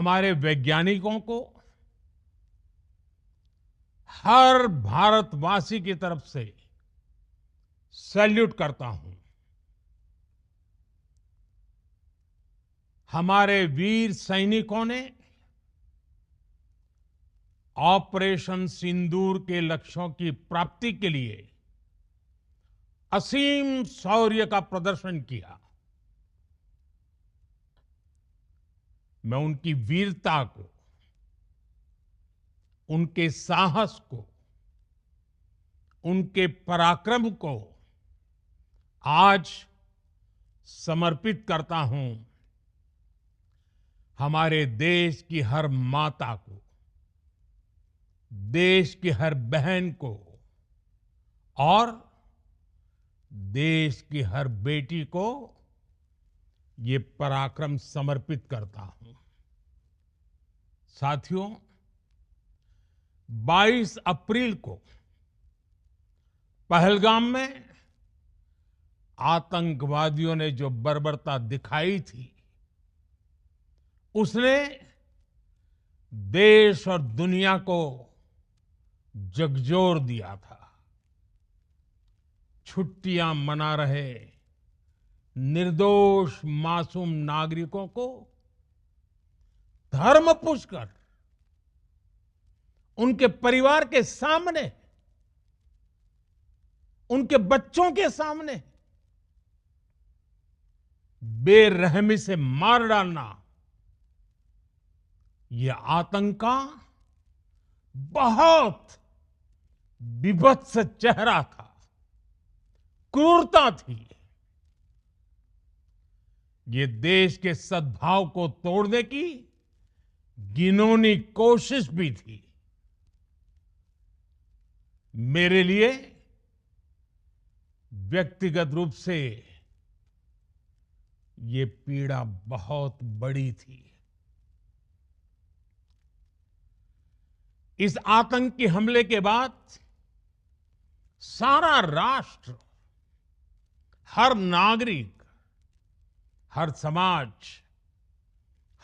हमारे वैज्ञानिकों को हर भारतवासी की तरफ से सैल्यूट करता हूं। हमारे वीर सैनिकों ने ऑपरेशन सिंदूर के लक्ष्यों की प्राप्ति के लिए असीम शौर्य का प्रदर्शन किया। मैं उनकी वीरता को, उनके साहस को, उनके पराक्रम को आज समर्पित करता हूं हमारे देश की हर माता को, देश की हर बहन को और देश की हर बेटी को ये पराक्रम समर्पित करता हूं। साथियों, 22 अप्रैल को पहलगाम में आतंकवादियों ने जो बर्बरता दिखाई थी, उसने देश और दुनिया को झकझोर दिया था। छुट्टियां मना रहे निर्दोष मासूम नागरिकों को धर्म पूछकर उनके परिवार के सामने, उनके बच्चों के सामने बेरहमी से मार डालना, यह आतंक का बहुत विभत्स चेहरा था, क्रूरता थी। ये देश के सद्भाव को तोड़ने की घिनौनी कोशिश भी थी। मेरे लिए व्यक्तिगत रूप से ये पीड़ा बहुत बड़ी थी। इस आतंकी हमले के बाद सारा राष्ट्र, हर नागरिक, हर समाज,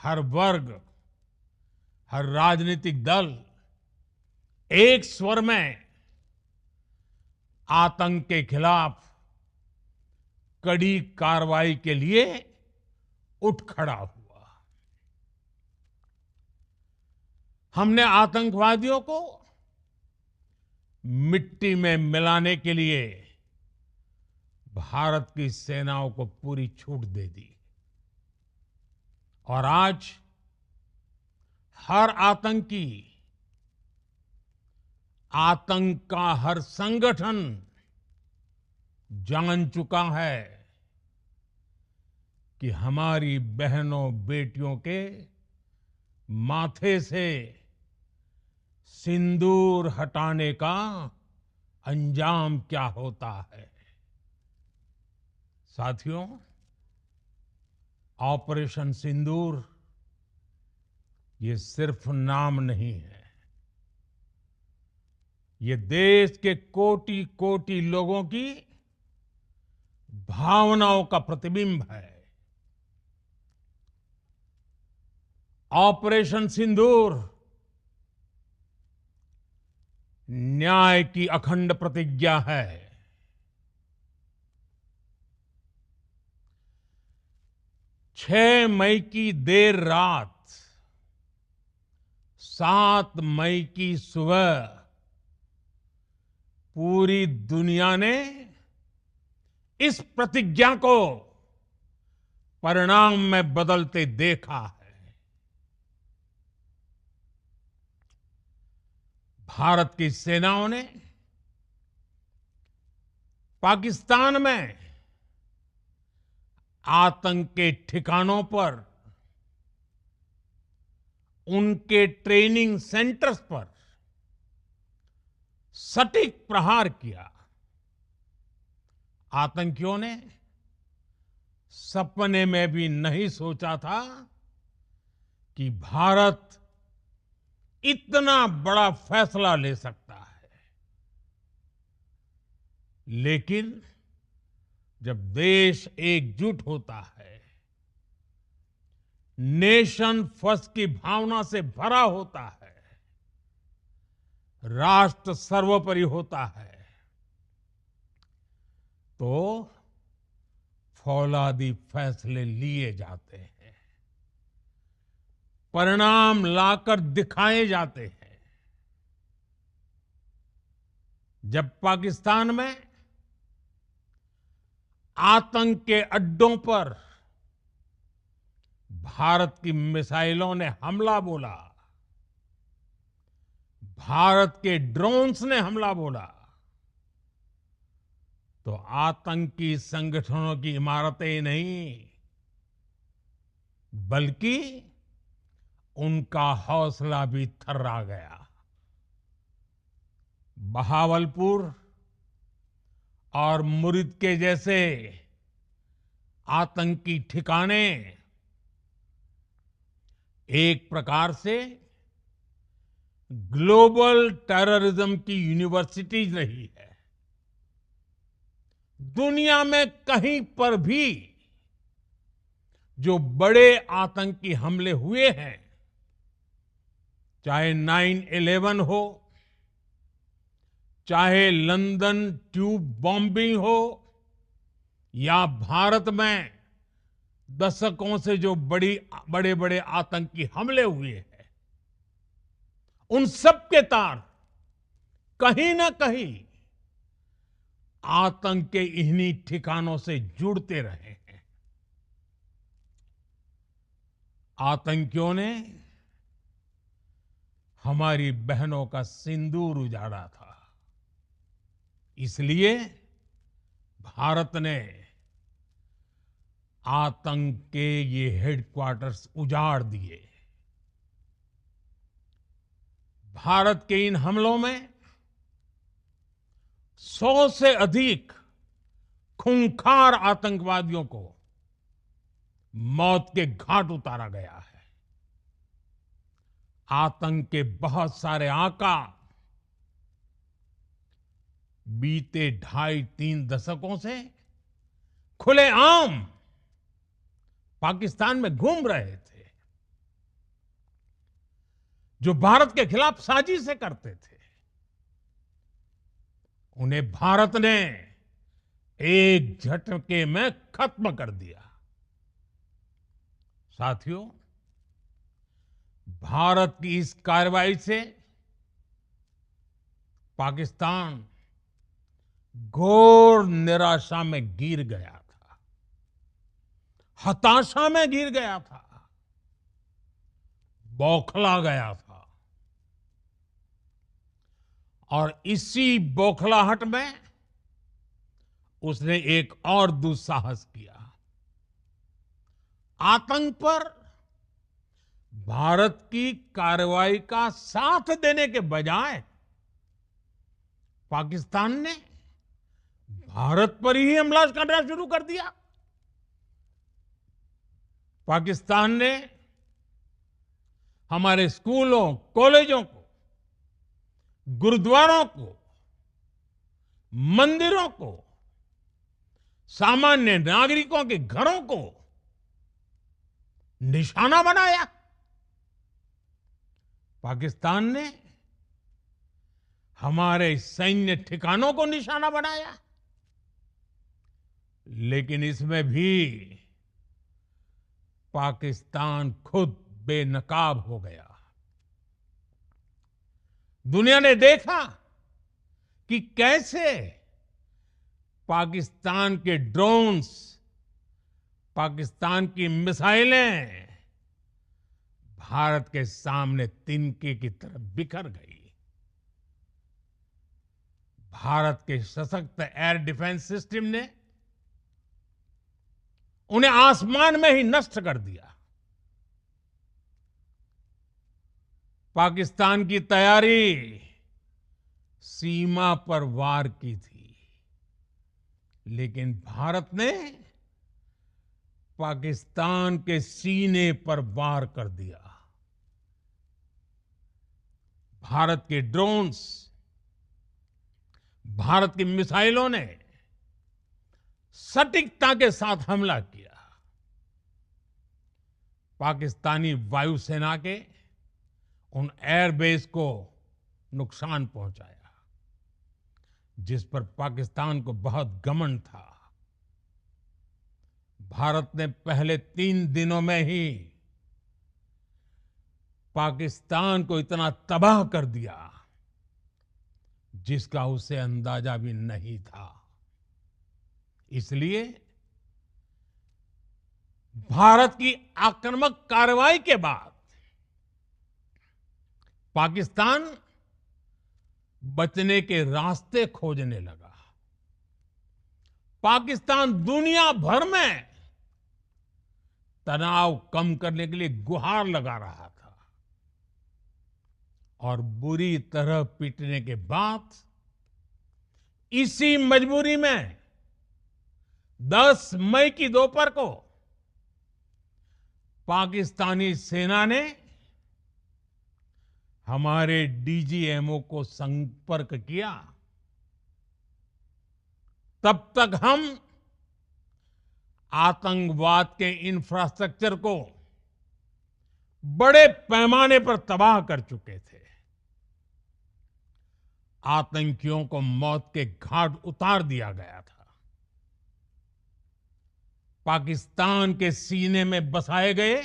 हर वर्ग, हर राजनीतिक दल एक स्वर में आतंक के खिलाफ कड़ी कार्रवाई के लिए उठ खड़ा हुआ। हमने आतंकवादियों को मिट्टी में मिलाने के लिए भारत की सेनाओं को पूरी छूट दे दी और आज हर आतंकी, आतंक का हर संगठन जान चुका है कि हमारी बहनों बेटियों के माथे से सिंदूर हटाने का अंजाम क्या होता है। साथियों, ऑपरेशन सिंदूर ये सिर्फ नाम नहीं है, ये देश के कोटि कोटि लोगों की भावनाओं का प्रतिबिंब है। ऑपरेशन सिंदूर न्याय की अखंड प्रतिज्ञा है। 6 मई की देर रात, 7 मई की सुबह पूरी दुनिया ने इस प्रतिज्ञा को परिणाम में बदलते देखा है। भारत की सेनाओं ने पाकिस्तान में आतंक के ठिकानों पर, उनके ट्रेनिंग सेंटर्स पर सटीक प्रहार किया। आतंकियों ने सपने में भी नहीं सोचा था कि भारत इतना बड़ा फैसला ले सकता है। लेकिन जब देश एकजुट होता है, नेशन फर्स्ट की भावना से भरा होता है, राष्ट्र सर्वोपरि होता है, तो फौलादी फैसले लिए जाते हैं, परिणाम लाकर दिखाए जाते हैं। जब पाकिस्तान में आतंक के अड्डों पर भारत की मिसाइलों ने हमला बोला, भारत के ड्रोन्स ने हमला बोला, तो आतंकी संगठनों की इमारतें नहीं, बल्कि उनका हौसला भी थर्रा गया। बहावलपुर और मुरिद के जैसे आतंकी ठिकाने एक प्रकार से ग्लोबल टेररिज्म की यूनिवर्सिटीज रही है। दुनिया में कहीं पर भी जो बड़े आतंकी हमले हुए हैं, चाहे 9/11 हो, चाहे लंदन ट्यूब बॉम्बिंग हो, या भारत में दशकों से जो बड़े बड़े आतंकी हमले हुए हैं, उन सब के तार कहीं ना कहीं आतंक के इन्हीं ठिकानों से जुड़ते रहे हैं। आतंकियों ने हमारी बहनों का सिंदूर उजाड़ा था, इसलिए भारत ने आतंक के ये हेडक्वार्टर्स उजाड़ दिए। भारत के इन हमलों में 100 से अधिक खूंखार आतंकवादियों को मौत के घाट उतारा गया है। आतंक के बहुत सारे आका बीते 2.5-3 दशकों से खुलेआम पाकिस्तान में घूम रहे थे, जो भारत के खिलाफ साजिशें करते थे। उन्हें भारत ने एक झटके में खत्म कर दिया। साथियों, भारत की इस कार्रवाई से पाकिस्तान घोर निराशा में गिर गया था, हताशा में गिर गया था, बौखला गया था। और इसी बौखलाहट में उसने एक और दुस्साहस किया। आतंक पर भारत की कार्रवाई का साथ देने के बजाय पाकिस्तान ने भारत पर ही हमला करना शुरू कर दिया। पाकिस्तान ने हमारे स्कूलों, कॉलेजों को, गुरुद्वारों को, मंदिरों को, सामान्य नागरिकों के घरों को निशाना बनाया। पाकिस्तान ने हमारे सैन्य ठिकानों को निशाना बनाया। लेकिन इसमें भी पाकिस्तान खुद बेनकाब हो गया। दुनिया ने देखा कि कैसे पाकिस्तान के ड्रोन्स, पाकिस्तान की मिसाइलें भारत के सामने तिनके की तरह बिखर गई। भारत के सशक्त एयर डिफेंस सिस्टम ने उन्हें आसमान में ही नष्ट कर दिया। पाकिस्तान की तैयारी सीमा पर वार की थी, लेकिन भारत ने पाकिस्तान के सीने पर वार कर दिया। भारत के ड्रोन्स, भारत की मिसाइलों ने सटीकता के साथ हमला किया। पाकिस्तानी वायुसेना के उन एयरबेस को नुकसान पहुंचाया, जिस पर पाकिस्तान को बहुत घमंड था। भारत ने पहले 3 दिनों में ही पाकिस्तान को इतना तबाह कर दिया जिसका उसे अंदाजा भी नहीं था। इसलिए भारत की आक्रामक कार्रवाई के बाद पाकिस्तान बचने के रास्ते खोजने लगा। पाकिस्तान दुनिया भर में तनाव कम करने के लिए गुहार लगा रहा था और बुरी तरह पीटने के बाद इसी मजबूरी में 10 मई की दोपहर को पाकिस्तानी सेना ने हमारे डीजीएमओ को संपर्क किया। तब तक हम आतंकवाद के इंफ्रास्ट्रक्चर को बड़े पैमाने पर तबाह कर चुके थे। आतंकियों को मौत के घाट उतार दिया गया था। पाकिस्तान के सीने में बसाए गए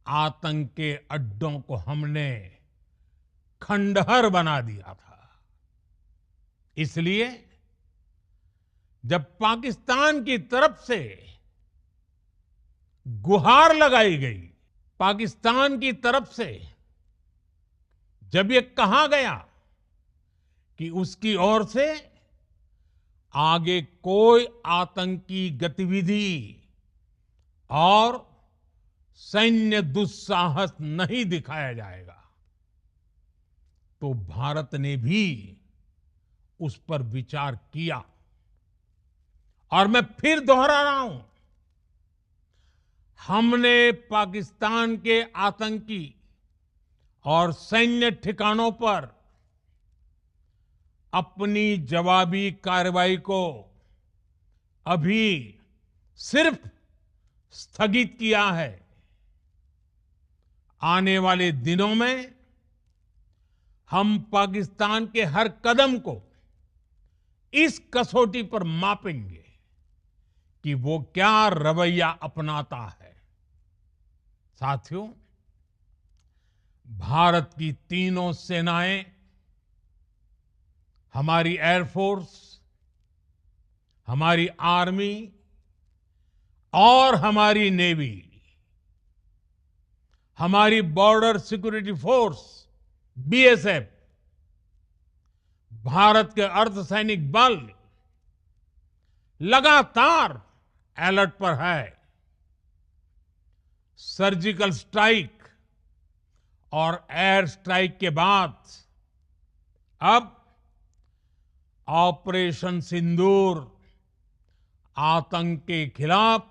आतंक के अड्डों को हमने खंडहर बना दिया था। इसलिए जब पाकिस्तान की तरफ से गुहार लगाई गई, पाकिस्तान की तरफ से जब ये कहा गया कि उसकी ओर से आगे कोई आतंकी गतिविधि और सैन्य दुस्साहस नहीं दिखाया जाएगा, तो भारत ने भी उस पर विचार किया। और मैं फिर दोहरा रहा हूं, हमने पाकिस्तान के आतंकी और सैन्य ठिकानों पर अपनी जवाबी कार्रवाई को अभी सिर्फ स्थगित किया है। आने वाले दिनों में हम पाकिस्तान के हर कदम को इस कसौटी पर मापेंगे कि वो क्या रवैया अपनाता है। साथियों, भारत की तीनों सेनाएं, हमारी एयरफोर्स, हमारी आर्मी और हमारी नेवी, हमारी border security force BSF, Bharat के अर्धसैनिक बल लगातार अलर्ट पर है। सर्जिकल स्ट्राइक और एयर स्ट्राइक के बाद अब ऑपरेशन सिंदूर आतंक के खिलाफ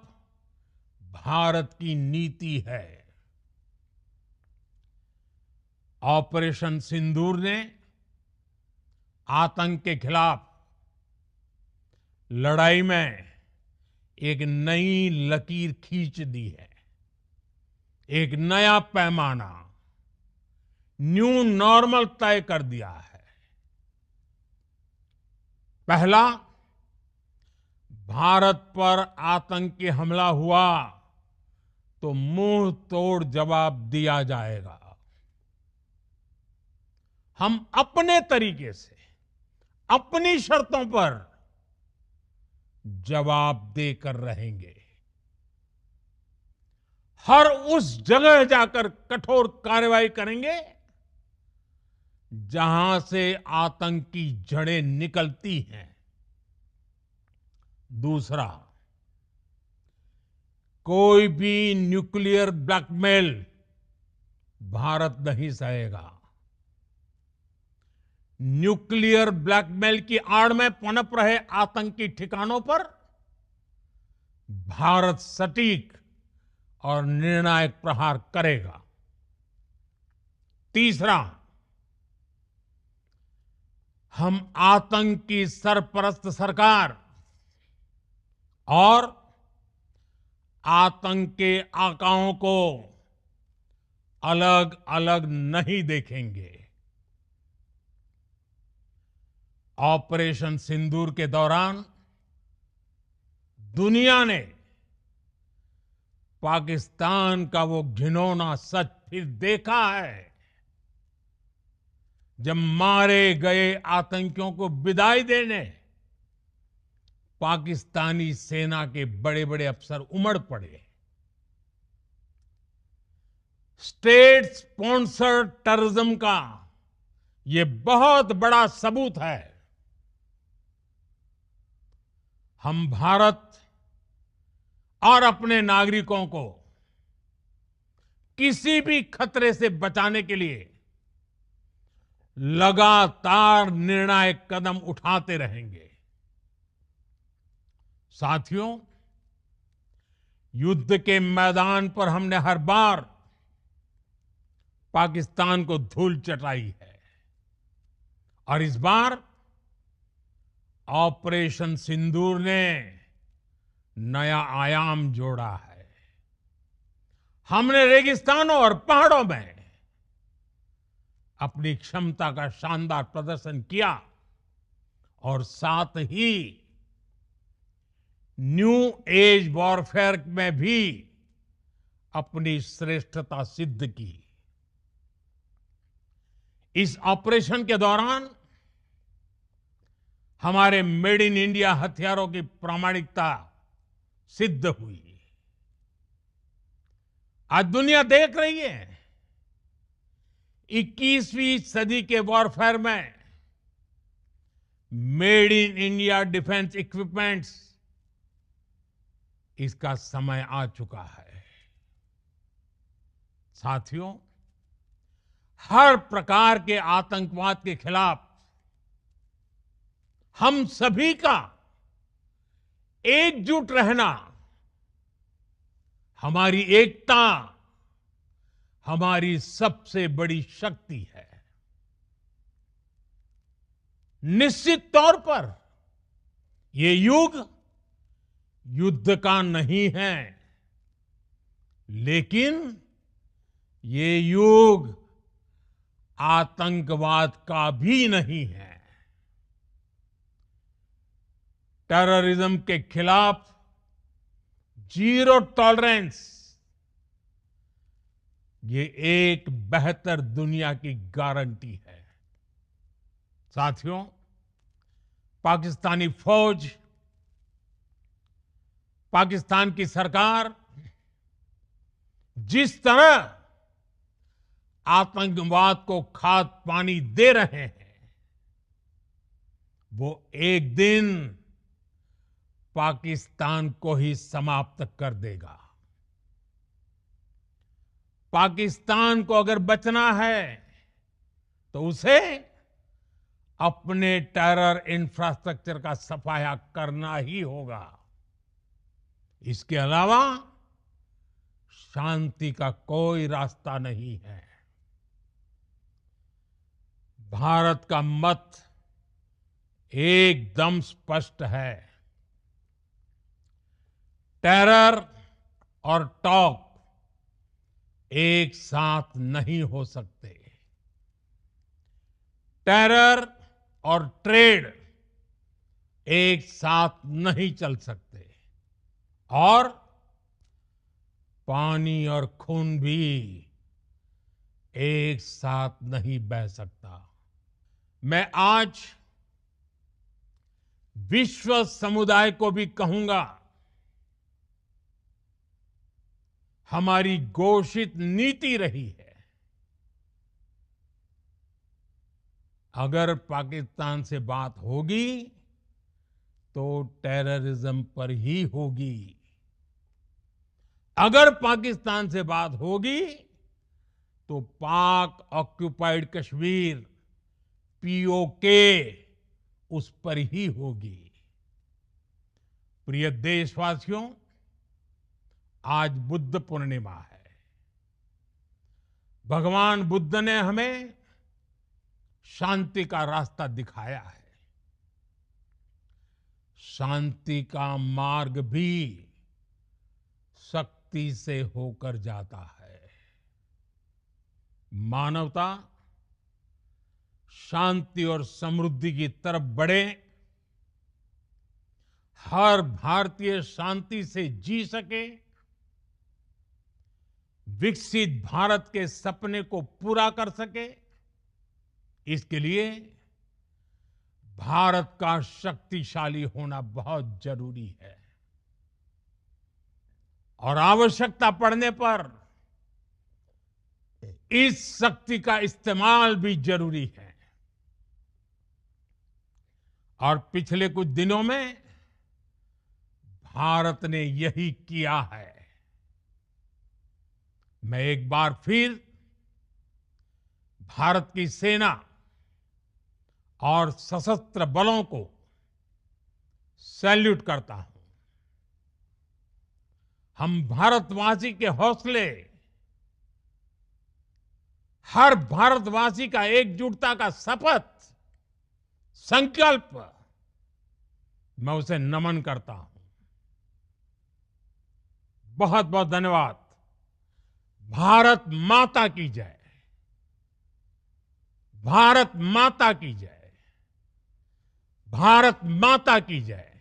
भारत की नीति है। ऑपरेशन सिंदूर ने आतंक के खिलाफ लड़ाई में एक नई लकीर खींच दी है, एक नया पैमाना, न्यू नॉर्मल तय कर दिया है। पहला, भारत पर आतंकी हमला हुआ तो मुंह तोड़ जवाब दिया जाएगा। हम अपने तरीके से, अपनी शर्तों पर जवाब देकर रहेंगे। हर उस जगह जाकर कठोर कार्रवाई करेंगे जहां से आतंक की जड़ें निकलती हैं। दूसरा, कोई भी न्यूक्लियर ब्लैकमेल भारत नहीं सहेगा। न्यूक्लियर ब्लैकमेल की आड़ में पनप रहे आतंकी ठिकानों पर भारत सटीक और निर्णायक प्रहार करेगा। तीसरा, हम आतंक की सरपरस्त सरकार और आतंक के आकाओं को अलग अलग नहीं देखेंगे। ऑपरेशन सिंदूर के दौरान दुनिया ने पाकिस्तान का वो घिनौना सच फिर देखा है, जब मारे गए आतंकियों को विदाई देने पाकिस्तानी सेना के बड़े बड़े अफसर उमड़ पड़े। स्टेट स्पॉन्सर्ड टेररिज्म का ये बहुत बड़ा सबूत है। हम भारत और अपने नागरिकों को किसी भी खतरे से बचाने के लिए लगातार निर्णायक कदम उठाते रहेंगे। साथियों, युद्ध के मैदान पर हमने हर बार पाकिस्तान को धूल चटाई है और इस बार ऑपरेशन सिंदूर ने नया आयाम जोड़ा है। हमने रेगिस्तानों और पहाड़ों में अपनी क्षमता का शानदार प्रदर्शन किया और साथ ही न्यू एज वॉरफेयर में भी अपनी श्रेष्ठता सिद्ध की। इस ऑपरेशन के दौरान हमारे मेड इन इंडिया हथियारों की प्रामाणिकता सिद्ध हुई। आज दुनिया देख रही है 21वीं सदी के वॉरफेयर में made in India defence equipments, इसका समय आ चुका है। साथियों, हर प्रकार के आतंकवाद के खिलाफ हम सभी का एकजुट रहना, हमारी एकता हमारी सबसे बड़ी शक्ति है। निश्चित तौर पर ये युग युद्ध का नहीं है, लेकिन ये युग आतंकवाद का भी नहीं है। टेररिज्म के खिलाफ जीरो टॉलरेंस, ये एक बेहतर दुनिया की गारंटी है। साथियों, पाकिस्तानी फौज, पाकिस्तान की सरकार जिस तरह आतंकवाद को खाद पानी दे रहे हैं, वो एक दिन पाकिस्तान को ही समाप्त कर देगा। पाकिस्तान को अगर बचना है तो उसे अपने टेरर इंफ्रास्ट्रक्चर का सफाया करना ही होगा। इसके अलावा शांति का कोई रास्ता नहीं है। भारत का मत एकदम स्पष्ट है। टेरर और टॉक एक साथ नहीं हो सकते। टेरर और ट्रेड एक साथ नहीं चल सकते और पानी और खून भी एक साथ नहीं बह सकता। मैं आज विश्व समुदाय को भी कहूंगा, हमारी घोषित नीति रही है, अगर पाकिस्तान से बात होगी तो टेररिज्म पर ही होगी। अगर पाकिस्तान से बात होगी तो पाक ऑक्युपाइड कश्मीर, पीओके, उस पर ही होगी। प्रिय देशवासियों, आज बुद्ध पूर्णिमा है। भगवान बुद्ध ने हमें शांति का रास्ता दिखाया है। शांति का मार्ग भी सख्ती से होकर जाता है। मानवता शांति और समृद्धि की तरफ बढ़े, हर भारतीय शांति से जी सके, विकसित भारत के सपने को पूरा कर सके, इसके लिए भारत का शक्तिशाली होना बहुत जरूरी है। और आवश्यकता पड़ने पर इस शक्ति का इस्तेमाल भी जरूरी है। और पिछले कुछ दिनों में भारत ने यही किया है। मैं एक बार फिर भारत की सेना और सशस्त्र बलों को सैल्यूट करता हूं। हम भारतवासी के हौसले, हर भारतवासी का एकजुटता का शपथ, संकल्प, मैं उसे नमन करता हूं। बहुत बहुत धन्यवाद। भारत माता की जय। भारत माता की जय। भारत माता की जय।